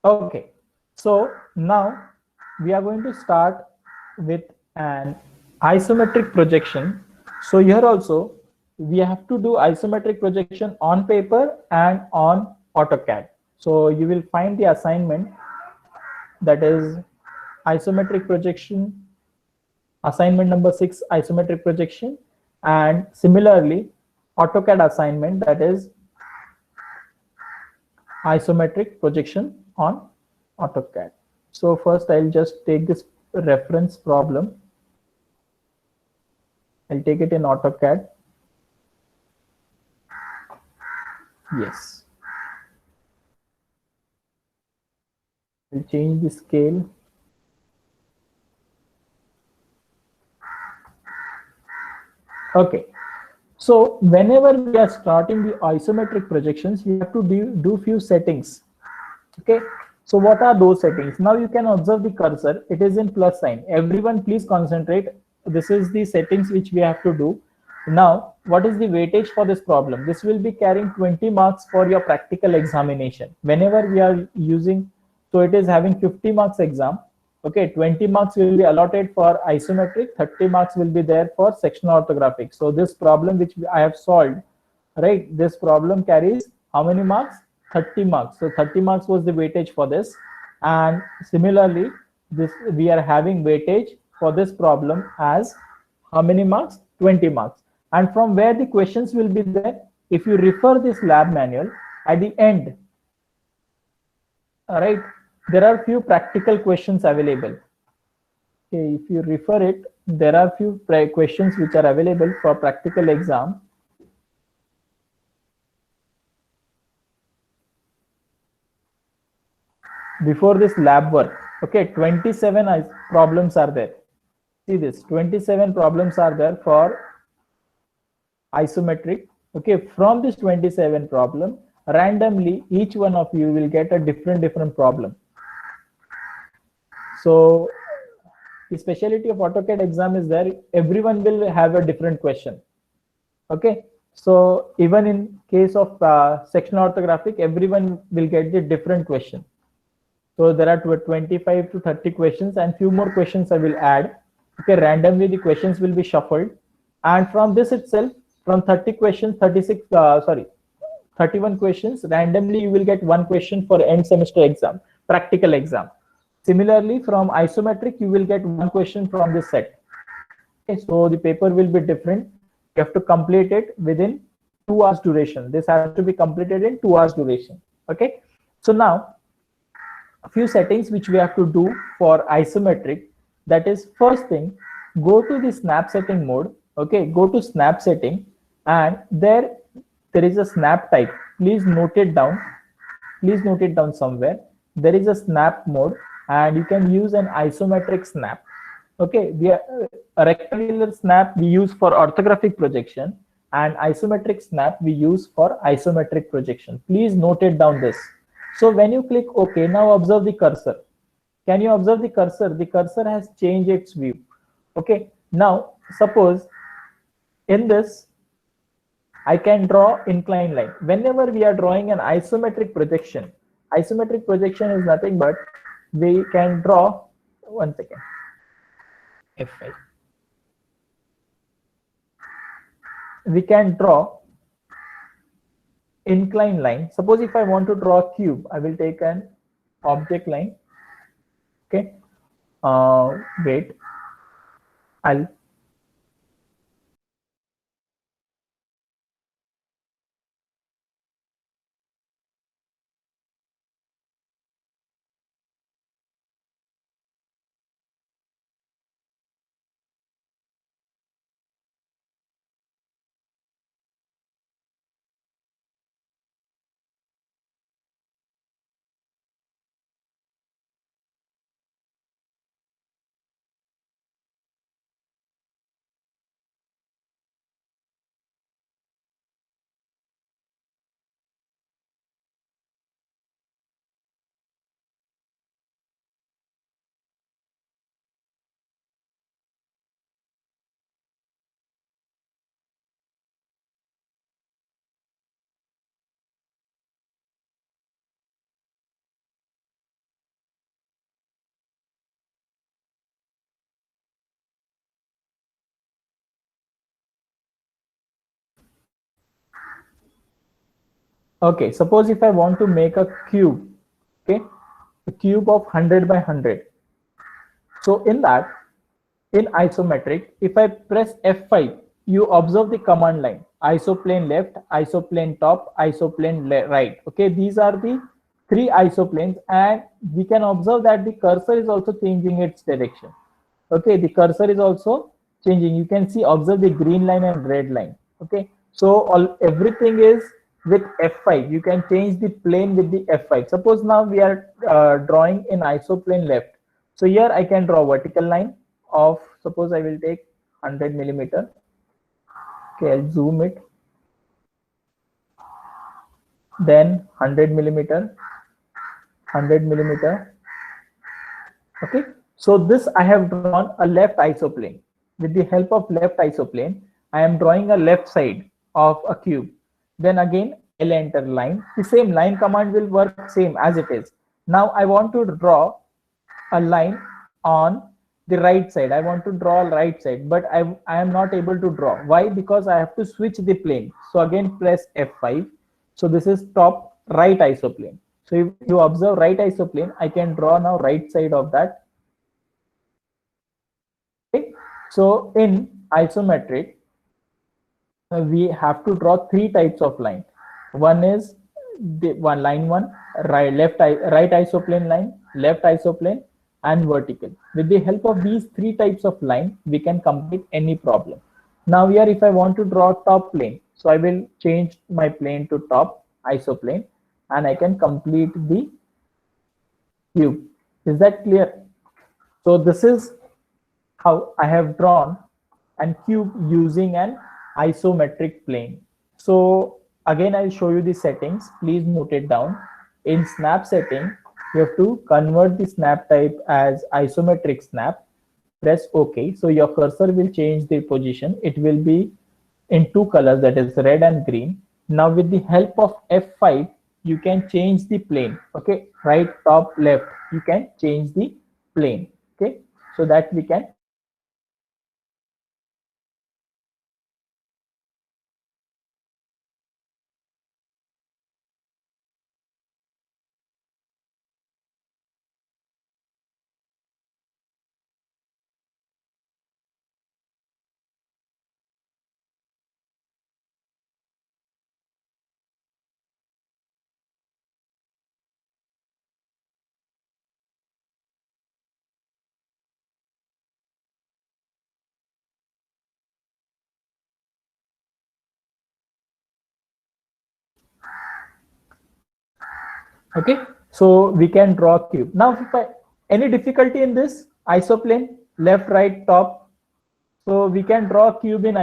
Okay, so now we are going to start with an isometric projection. So here also we have to do isometric projection on paper and on AutoCAD. So you will find the assignment, that is isometric projection, assignment number 6, isometric projection, and similarly AutoCAD assignment, that is isometric projection on AutoCAD. So first I'll just take this reference problem. I'll take it in AutoCAD. Yes. I'll change the scale. Okay. So whenever we are starting the isometric projections, we have to do few settings. Okay. So what are those settings? Now you can observe the cursor. It is in plus sign. Everyone please concentrate. This is the settings which we have to do. Now, what is the weightage for this problem? This will be carrying 20 marks for your practical examination. Whenever we are using, so it is having 50 marks exam. Okay, 20 marks will be allotted for isometric, 30 marks will be there for sectional orthographic. So this problem which I have solved, right, this problem carries how many marks? 30 marks. So 30 marks was the weightage for this. And similarly, this we are having weightage for this problem as how many marks? 20 marks. And from where the questions will be there, if you refer this lab manual at the end, all right, there are few practical questions available. Okay, if you refer it, there are few questions which are available for practical exam. Before this lab work, okay, 27 problems are there. See this, 27 problems are there for isometric. Okay, from this 27 problem, randomly each one of you will get a different problem. So the specialty of AutoCAD exam is there, everyone will have a different question. Okay, so even in case of sectional orthographic, everyone will get the different question. So there are 25 to 30 questions and few more questions I will add. Okay, randomly the questions will be shuffled, and from this itself, from 30 questions, 31 questions, randomly you will get one question for end semester exam, practical exam. Similarly, from isometric, you will get one question from this set. Okay, so the paper will be different. You have to complete it within 2 hours duration. This has to be completed in 2 hours duration. Okay, so now a few settings which we have to do for isometric. That is, first thing, go to the snap setting mode. Okay, go to snap setting, and there is a snap type. Please note it down. Please note it down somewhere. There is a snap mode, and you can use an isometric snap. Okay, a rectangular snap we use for orthographic projection, and isometric snap we use for isometric projection. Please note it down this. So when you click OK, now observe the cursor. Can you observe the cursor? The cursor has changed its view. Okay, now suppose in this I can draw inclined line. Whenever we are drawing an isometric projection is nothing but we can draw, one second, F5. We can draw inclined line. Suppose if I want to draw a cube, I will take an object line. Okay, wait, I'll Okay, suppose if I want to make a cube, okay, a cube of 100 by 100. So in that, in isometric, if I press F5, you observe the command line: isoplane left, isoplane top, isoplane right. Okay, these are the three isoplanes, and we can observe that the cursor is also changing its direction. Okay, the cursor is also changing. You can see, observe the green line and red line. Okay, so everything is with F5. You can change the plane with the F5. Suppose now we are drawing in isoplane left. So here I can draw vertical line of, suppose I will take 100 millimeter. Okay, I'll zoom it. Then 100 millimeter, 100 millimeter. Okay, so this I have drawn a left isoplane. With the help of left isoplane, I am drawing a left side of a cube. Then again, I'll enter line. The same line command will work same as it is. Now I want to draw a line on the right side. I want to draw right side, but I am not able to draw. Why? Because I have to switch the plane. So again, press F5. So this is top right isoplane. So if you observe right isoplane, I can draw now right side of that. Okay. So in isometric, we have to draw three types of line. One is the line one, right isoplane line, left isoplane, and vertical. With the help of these three types of line, we can complete any problem. Now here, if I want to draw top plane, so I will change my plane to top isoplane, and I can complete the cube. Is that clear? So this is how I have drawn a cube using an isometric plane. So again, I'll show you the settings. Please note it down. In snap setting, you have to convert the snap type as isometric snap. Press OK. So your cursor will change the position. It will be in two colors, that is red and green. Now with the help of F5, you can change the plane. Okay, right, top, left. You can change the plane. Okay, so that we can. Okay, so we can draw a cube. Now, if any difficulty in this isoplane, left, right, top, so we can draw a cube in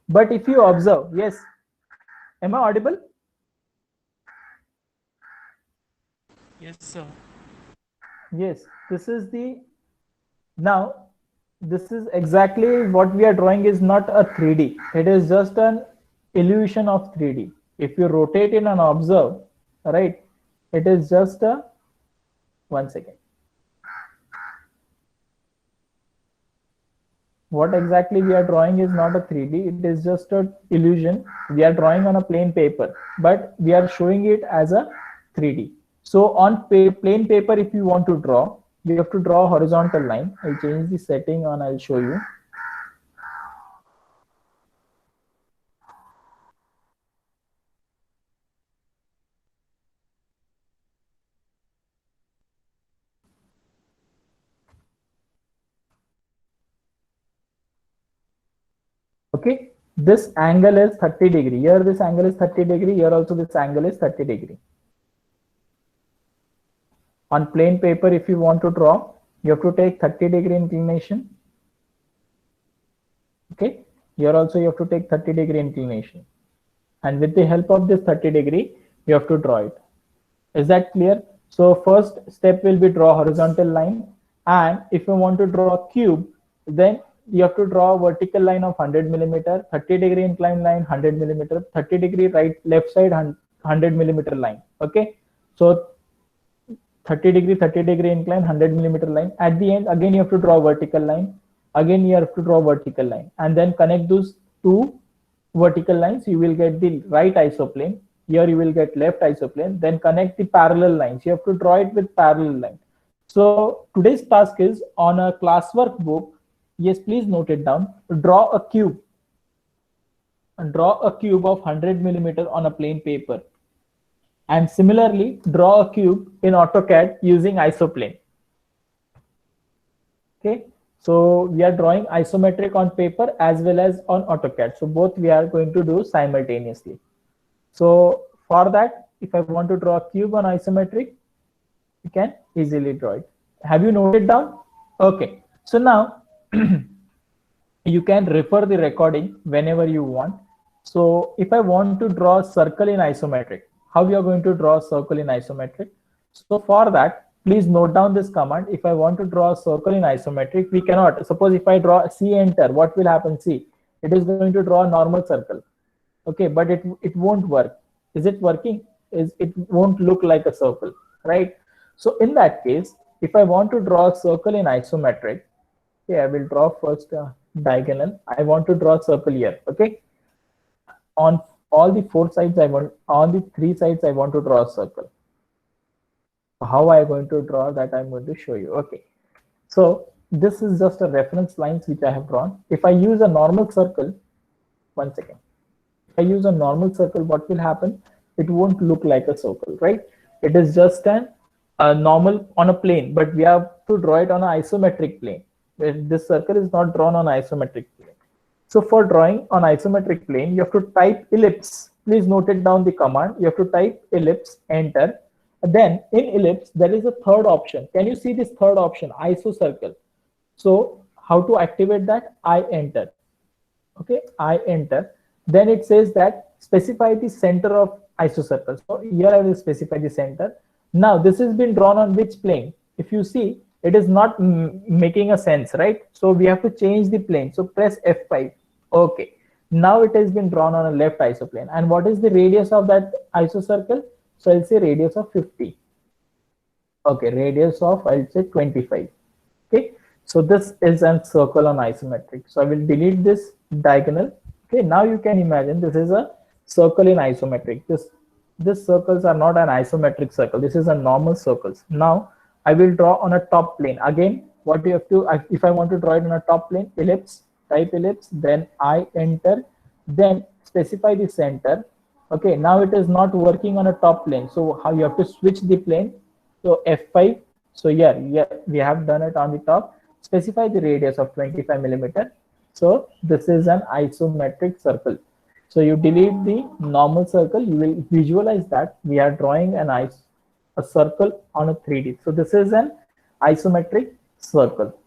but if you observe, yes, am I audible? Yes, sir. Yes, this is the, now this is exactly what we are drawing is not a 3D. It is just an illusion of 3D. If you rotate in and observe, right, it is just a, one second. What exactly we are drawing is not a 3D. It is just a illusion. We are drawing on a plain paper, but we are showing it as a 3D. So on plain paper, if you want to draw, you have to draw a horizontal line. I'll change the setting on, I'll show you. Okay, this angle is 30 degree. Here this angle is 30 degree. Here also this angle is 30 degree. On plain paper, if you want to draw, you have to take 30 degree inclination. Okay, here also you have to take 30 degree inclination. And with the help of this 30 degree, you have to draw it. Is that clear? So first step will be draw horizontal line. And if you want to draw a cube, then you have to draw a vertical line of 100 millimeter, 30 degree inclined line, 100 millimeter, 30 degree right, left side, 100 millimeter line. Okay. So 30 degree incline, 100 millimeter line. At the end, again, you have to draw a vertical line. Again, you have to draw a vertical line, and then connect those two vertical lines. You will get the right isoplane. Here you will get left isoplane, then connect the parallel lines. You have to draw it with parallel line. So today's task is on a classwork book. Yes, please note it down. Draw a cube. And draw a cube of 100 millimeter on a plain paper. And similarly, draw a cube in AutoCAD using isoplane. Okay, so we are drawing isometric on paper as well as on AutoCAD. So both we are going to do simultaneously. So for that, if I want to draw a cube on isometric, you can easily draw it. Have you noted down? Okay, so now you can refer the recording whenever you want. So if I want to draw a circle in isometric, how we are going to draw a circle in isometric? So for that, please note down this command. If I want to draw a circle in isometric, we cannot. Suppose if I draw C enter, what will happen? See, it is going to draw a normal circle. Okay, but it won't work. Is it working? It won't look like a circle, right? So in that case, if I want to draw a circle in isometric, okay, I will draw first a diagonal. I want to draw a circle here. Okay, on all the four sides, on the three sides, I want to draw a circle. How I am going to draw that, I'm going to show you. Okay, so this is just a reference lines which I have drawn. If I use a normal circle, one second. If I use a normal circle, what will happen? It won't look like a circle, right? It is just a normal on a plane, but we have to draw it on an isometric plane. This circle is not drawn on isometric plane. So for drawing on isometric plane, you have to type ellipse. Please note it down the command. You have to type ellipse, enter. Then in ellipse, there is a third option. Can you see this third option, isocircle? So how to activate that? I enter. Okay, I enter. Then it says that specify the center of isocircle. So here I will specify the center. Now this has been drawn on which plane? If you see, it is not making a sense, right? So we have to change the plane. So press F5. Okay, now it has been drawn on a left isoplane. And what is the radius of that isocircle? So I'll say radius of 50. Okay, radius of, I'll say 25. Okay, so this is a circle on isometric. So I will delete this diagonal. Okay, now you can imagine this is a circle in isometric. This circles are not an isometric circle. This is a normal circles. Now I will draw on a top plane. Again, what you have to, if I want to draw it on a top plane, ellipse, type ellipse, then I enter, then specify the center. Okay, now it is not working on a top plane. So how you have to switch the plane? So F5. So yeah, we have done it on the top. Specify the radius of 25 millimeter. So this is an isometric circle. So you delete the normal circle. You will visualize that we are drawing a circle on a 3D. So this is an isometric circle.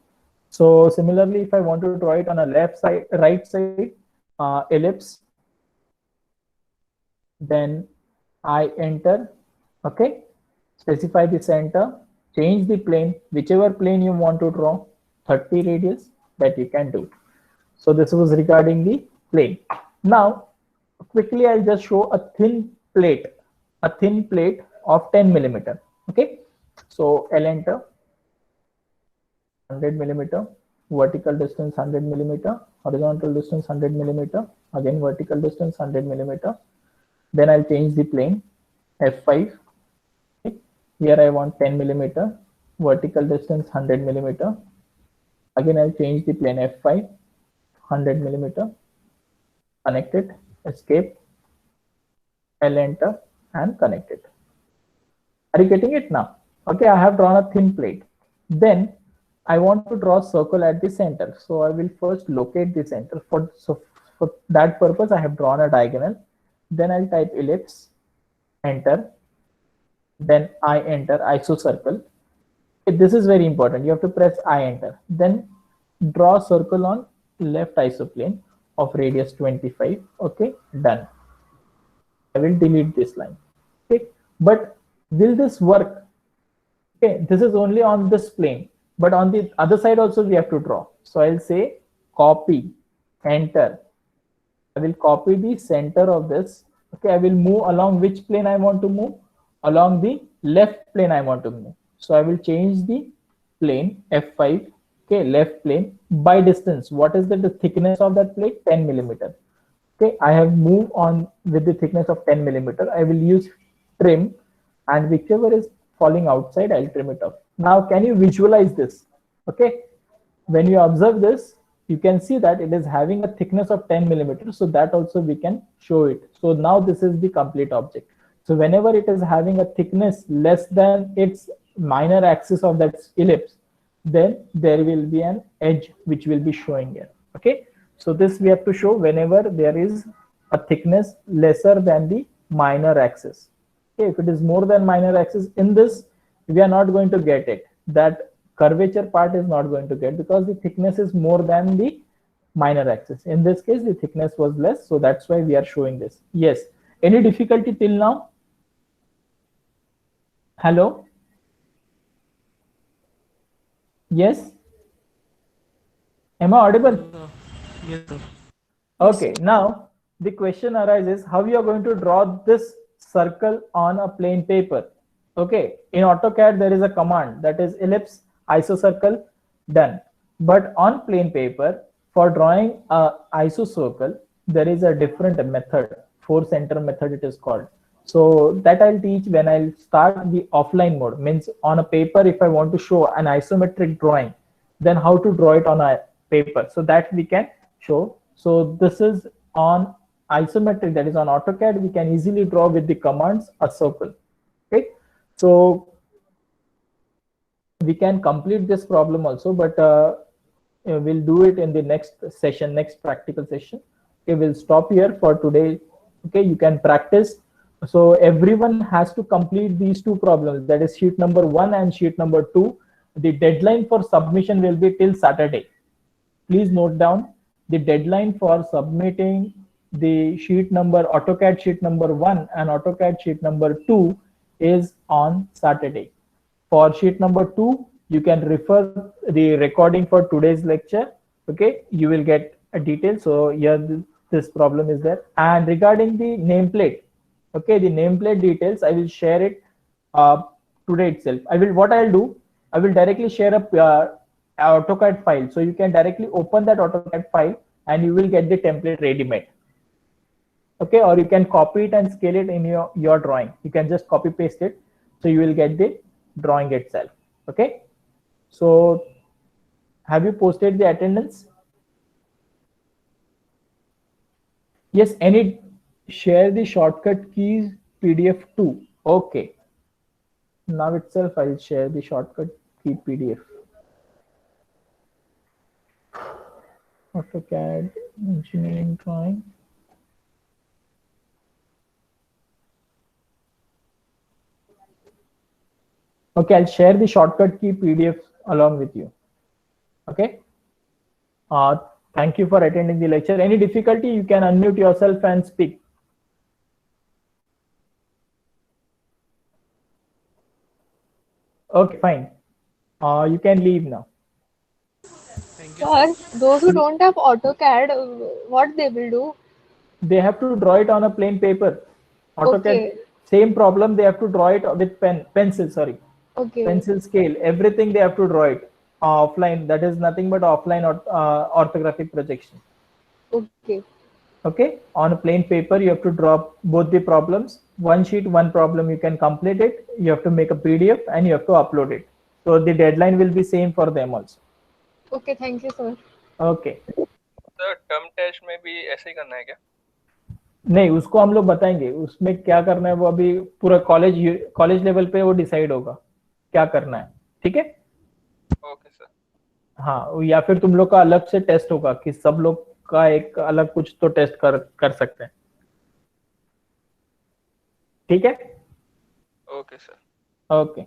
So similarly, if I want to draw it on a left side, right side, ellipse, then I enter. Okay, specify the center, change the plane, whichever plane you want to draw, 30 radius, that you can do. So this was regarding the plane. Now quickly I'll just show a thin plate of 10 millimeter. Okay, so I'll enter 100 millimeter, vertical distance 100 millimeter, horizontal distance 100 millimeter, again vertical distance 100 millimeter. Then I'll change the plane, F5. Okay. Here I want 10 millimeter, vertical distance 100 millimeter. Again I'll change the plane, F5, 100 millimeter, connect it, escape, I'll enter and connect it. Are you getting it now? Okay, I have drawn a thin plate. Then I want to draw a circle at the center. So I will first locate the center. For that purpose, I have drawn a diagonal. Then I'll type ellipse, enter. Then I enter isocircle. This is very important. You have to press I enter. Then draw a circle on left isoplane of radius 25. Okay, done. I will delete this line. Okay, but will this work? Okay, this is only on this plane, but on the other side also we have to draw. So I'll say copy, enter. I will copy the center of this. Okay, I will move along which plane I want to move? Along the left plane I want to move. So I will change the plane, F5. Okay, left plane by distance. What is the thickness of that plate? 10 millimeter. Okay, I have moved on with the thickness of 10 millimeter. I will use trim, and whichever is falling outside, I'll trim it off. Now, can you visualize this? Okay, when you observe this, you can see that it is having a thickness of 10 millimeters. So that also we can show it. So now this is the complete object. So whenever it is having a thickness less than its minor axis of that ellipse, then there will be an edge which will be showing here. Okay, so this we have to show whenever there is a thickness lesser than the minor axis. Okay, if it is more than minor axis, in this we are not going to get it. That curvature part is not going to get, because the thickness is more than the minor axis. In this case, the thickness was less, so that's why we are showing this. Yes, any difficulty till now? Hello? Yes? Am I audible? Yes, sir. Okay, now the question arises how you are going to draw this circle on a plain paper. Okay, in AutoCAD there is a command that is ellipse isocircle, done. But on plain paper, for drawing a isocircle, there is a different method, force center method it is called. So that I'll teach when I'll start the offline mode. Means on a paper, if I want to show an isometric drawing, then how to draw it on a paper. So that we can show. So this is on isometric, that is on AutoCAD. We can easily draw with the commands a circle. Okay, so we can complete this problem also, but we'll do it in the next session, next practical session. Okay, we'll stop here for today. Okay, you can practice. So everyone has to complete these two problems, that is sheet number 1 and sheet number 2. The deadline for submission will be till Saturday. Please note down the deadline for submitting the sheet number, AutoCAD sheet number 1 and AutoCAD sheet number 2 is on Saturday. For sheet number 2, you can refer the recording for today's lecture. Okay, you will get a detail. So here this problem is there. And regarding the nameplate, okay, the nameplate details I will share it today itself. What I'll do, I will directly share a AutoCAD file, so you can directly open that AutoCAD file and you will get the template ready-made. Okay, or you can copy it and scale it in your drawing. You can just copy paste it, so you will get the drawing itself. Okay, so have you posted the attendance? Yes, any share the shortcut keys PDF too. Okay, now itself I'll share the shortcut key PDF. AutoCAD engineering drawing. Okay, I'll share the shortcut key PDF along with you. Okay. Thank you for attending the lecture. Any difficulty, you can unmute yourself and speak. Okay, fine. You can leave now. Thank you, Sir, sir. those who don't have AutoCAD, what they will do? They have to draw it on a plain paper. AutoCAD, Okay. same problem. They have to draw it with pencil. Sorry, Okay. pencil scale. Everything they have to draw it offline. That is nothing but offline orthographic projection. Okay. Okay, on a plain paper, you have to draw both the problems. One sheet, one problem. You can complete it. You have to make a PDF and you have to upload it. So the deadline will be same for them also. Okay, thank you, sir. Okay. Sir term test में भी ऐसे ही करना है क्या? नहीं, उसको हम लोग बताएंगे उसमें क्या करना है, वो अभी पूरा कॉलेज लेवल पे वो डिसाइड होगा क्या करना है. ठीक है. Okay sir. हाँ, या फिर तुम लोग का अलग से टेस्ट होगा कि सब लोग का एक अलग कुछ तो टेस्ट कर सकते हैं. ठीक है. Okay sir. ओके.